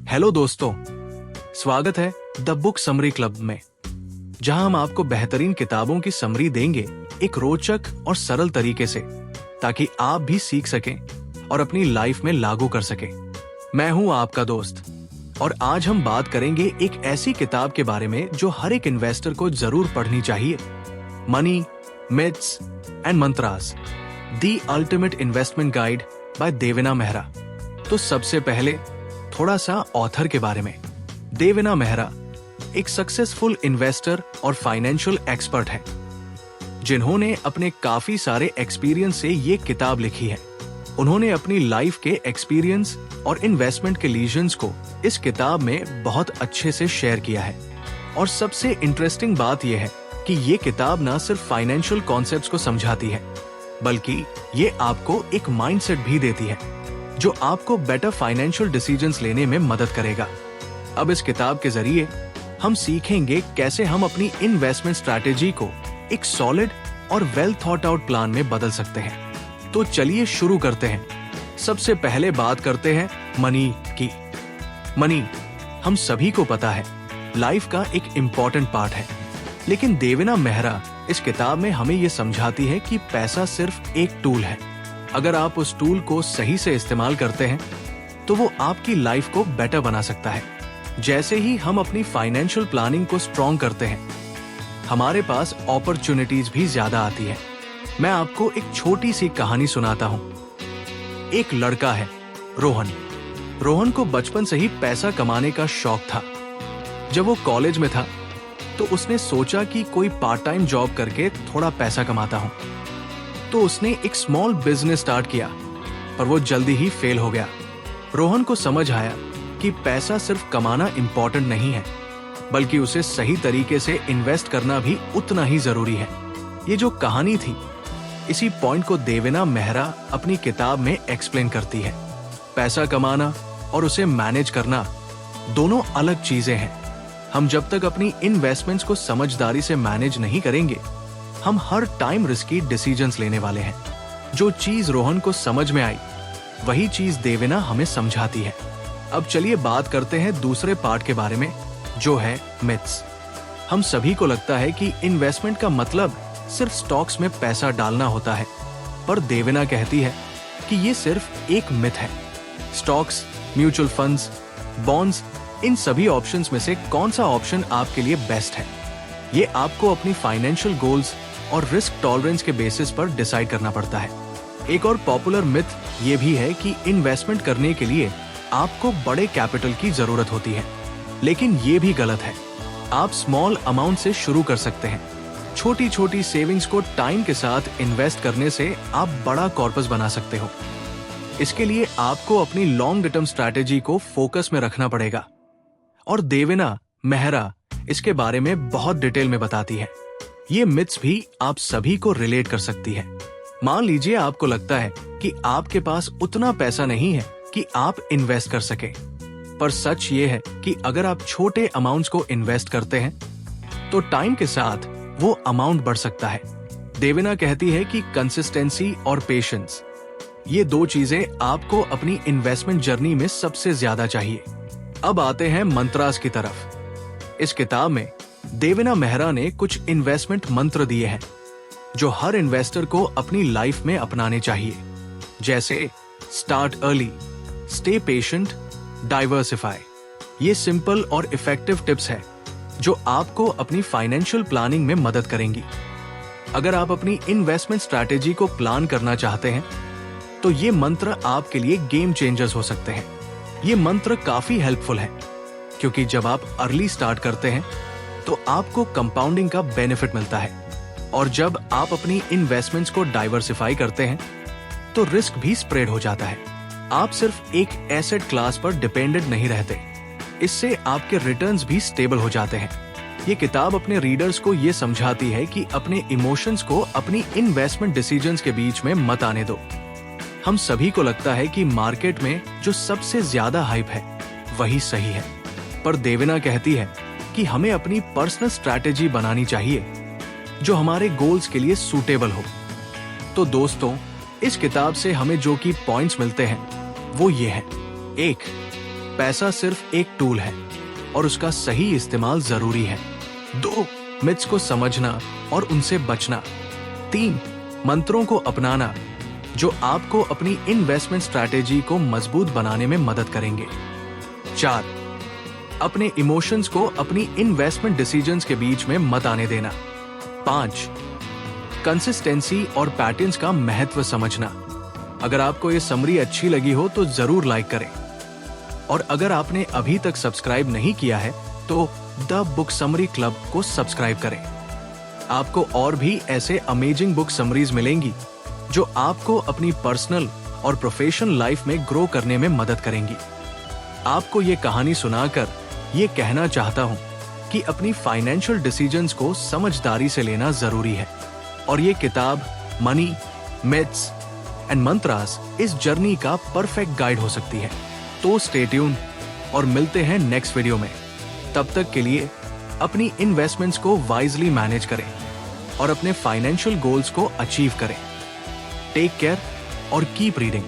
Hello दोस्तों, स्वागत है द बुक समरी क्लब में, जहां हम आपको बेहतरीन किताबों की समरी देंगे एक रोचक और सरल तरीके से, ताकि आप भी सीख सकें और अपनी लाइफ में लागू कर सकें। मैं हूं आपका दोस्त और आज हम बात करेंगे एक ऐसी किताब के बारे में जो हर एक इन्वेस्टर को जरूर पढ़नी चाहिए। Money, myths and mantras, the ultimate investment guide by Devina Mehra. तो सबसे पहले थोड़ा सा ऑथर के बारे में। देवेना मेहरा एक सक्सेसफुल इन्वेस्टर और फाइनेंशियल एक्सपर्ट है, जिन्होंने अपने काफी सारे एक्सपीरियंस से ये किताब लिखी है। उन्होंने अपनी लाइफ के एक्सपीरियंस और इन्वेस्टमेंट के लीजन्स को इस किताब में बहुत अच्छे से शेयर किया है। और सबसे इंटरेस्टिंग बात यह है कि ये किताब ना सिर्फ फाइनेंशियल कॉन्सेप्ट्स को समझाती है, बल्कि ये आपको एक माइंडसेट भी देती है जो आपको बेटर फाइनेंशियल डिसीजंस लेने में मदद करेगा। अब इस किताब के जरिए हम सीखेंगे कैसे हम अपनी इन्वेस्टमेंट स्ट्रैटेजी को एक सॉलिड और वेल थॉट आउट प्लान में बदल सकते हैं। तो चलिए शुरू करते हैं। सबसे पहले बात करते हैं मनी की। मनी हम सभी को पता है लाइफ का एक इम्पॉर्टेंट पार्ट है, लेकिन देवेना मेहरा इस किताब में हमें यह समझाती है कि पैसा सिर्फ एक टूल है। अगर आप उस टूल को सही से इस्तेमाल करते हैं तो वो आपकी लाइफ को बेटर बना सकता है। जैसे ही हम अपनी फाइनेंशियल प्लानिंग को स्ट्रॉन्ग करते हैं, हमारे पास अपॉर्चुनिटीज भी ज्यादा आती है। मैं आपको एक छोटी सी कहानी सुनाता हूँ। एक लड़का है रोहन। रोहन को बचपन से ही पैसा कमाने का शौक था। जब वो कॉलेज में था तो उसने सोचा कि कोई पार्ट टाइम जॉब करके थोड़ा पैसा कमाता हूँ। तो उसने एक स्मॉल बिजनेस स्टार्ट किया, पर वो जल्दी ही फेल हो गया। रोहन को समझ आया कि पैसा सिर्फ कमाना इम्पोर्टेंट नहीं है, बल्कि उसे सही तरीके से इन्वेस्ट करना भी उतना ही जरूरी है। ये जो कहानी थी, इसी पॉइंट को देवेना मेहरा अपनी किताब में एक्सप्लेन करती है। पैसा कमाना और उसे मैनेज करना दोनों अलग चीजें हैं। हम जब तक अपनी इन्वेस्टमेंट्स को समझदारी से मैनेज नहीं करेंगे, हम हर टाइम रिस्की डिसीजंस लेने वाले हैं। जो चीज रोहन को समझ में आई, वही चीज देवेना हमें समझाती है। अब चलिए बात करते हैं दूसरे पार्ट के बारे में, जो है मिथ्स। हम सभी को लगता है कि इन्वेस्टमेंट का मतलब सिर्फ स्टॉक्स में पैसा डालना होता है, पर देवेना कहती है कि ये सिर्फ एक मिथ है। स्टॉक्स, म्यूचुअल फंड्स, बॉन्ड्स, इन सभी ऑप्शंस में से कौन सा ऑप्शन आपके लिए बेस्ट है, ये आपको अपनी फाइनेंशियल गोल्स और रिस्क टॉलरेंस के बेसिस पर डिसाइड करना पड़ता है। एक और पॉपुलर मिथ ये भी है कि इन्वेस्टमेंट करने के लिए आपको बड़े कैपिटल की जरूरत होती है, लेकिन ये भी गलत है। आप स्मॉल अमाउंट से शुरू कर सकते हैं। छोटी छोटी सेविंग्स को टाइम के साथ इन्वेस्ट करने से आप बड़ा कॉर्पस बना सकते हो। इसके लिए आपको अपनी लॉन्ग टर्म स्ट्रैटेजी को फोकस में रखना पड़ेगा, और देवेना मेहरा इसके बारे में बहुत डिटेल में बताती है। ये मिथ्स भी आप सभी को रिलेट कर सकती है। मान लीजिए आपको लगता है कि आपके पास उतना पैसा नहीं है कि आप इन्वेस्ट कर सके, पर सच ये है कि अगर आप छोटे अमाउंट्स को इन्वेस्ट करते हैं तो टाइम के साथ वो अमाउंट बढ़ सकता है। देवेना कहती है कि कंसिस्टेंसी और पेशेंस, ये दो चीजें आपको अपनी इन्वेस्टमेंट जर्नी में सबसे ज्यादा चाहिए। अब आते हैं मंत्रास की तरफ। इस किताब में देवेना मेहरा ने कुछ इन्वेस्टमेंट मंत्र दिए हैं जो हर इन्वेस्टर को अपनी लाइफ में अपनाने चाहिए, जैसे start early, stay patient, diversify. ये सिंपल और इफेक्टिव टिप्स है जो आपको अपनी फाइनेंशियल प्लानिंग में मदद करेंगी। अगर आप अपनी इन्वेस्टमेंट स्ट्रैटेजी को प्लान करना चाहते हैं तो ये मंत्र आपके लिए गेम चेंजर्स हो सकते हैं। ये मंत्र काफी हेल्पफुल है, क्योंकि जब आप अर्ली स्टार्ट करते हैं तो आपको कंपाउंडिंग का बेनिफिट मिलता है, और जब आप अपनी इन्वेस्टमेंट्स को डाइवर्सिफाई करते हैं तो रिस्क भी स्प्रेड हो जाता है। आप सिर्फ एक एसेट क्लास पर डिपेंडेंट नहीं रहते, इससे आपके रिटर्न्स भी स्टेबल हो जाते हैं। ये किताब अपने रीडर्स को ये समझाती है कि अपने इमोशंस को अपनी इन्वेस्टमेंट डिसीजंस के बीच में मत आने दो। हम सभी को लगता है कि मार्केट में जो सबसे ज्यादा हाइप है वही सही है, पर देवेना कहती है कि हमें अपनी पर्सनल स्ट्रैटेजी बनानी चाहिए जो हमारे गोल्स के लिए सूटेबल हो। तो दोस्तों, इस किताब से हमें जो की पॉइंट्स मिलते हैं वो ये है। 1. पैसा सिर्फ एक टूल है और उसका सही इस्तेमाल जरूरी है। 2. मिथ्स को समझना और उनसे बचना। 3. मंत्रों को अपनाना जो आपको अपनी इन्वेस्टमेंट स्ट्रैटेजी को मजबूत बनाने में मदद करेंगे। 4. अपने इमोशंस को अपनी इन्वेस्टमेंट डिसीजंस के बीच में मत आने देना। 5. कंसिस्टेंसी और पैटर्न्स का महत्व समझना। अगर आपको ये समरी अच्छी लगी हो तो जरूर लाइक करें, और अगर आपने अभी तक सब्सक्राइब नहीं किया है तो द बुक समरी क्लब को सब्सक्राइब करें। आपको और भी ऐसे अमेजिंग बुक समरीज मिलेंगी जो आपको अपनी पर्सनल और प्रोफेशनल लाइफ में ग्रो करने में मदद करेंगी। आपको ये कहानी सुनाकर ये कहना चाहता हूँ कि अपनी फाइनेंशियल डिसीजंस को समझदारी से लेना जरूरी है, और ये किताब मनी, मिथ्स एंड मंत्रास इस जर्नी का परफेक्ट गाइड हो सकती है। तो स्टे ट्यून और मिलते हैं नेक्स्ट वीडियो में। तब तक के लिए अपनी इन्वेस्टमेंट्स को वाइजली मैनेज करें और अपने फाइनेंशियल गोल्स को अचीव करें। टेक केयर और कीप रीडिंग।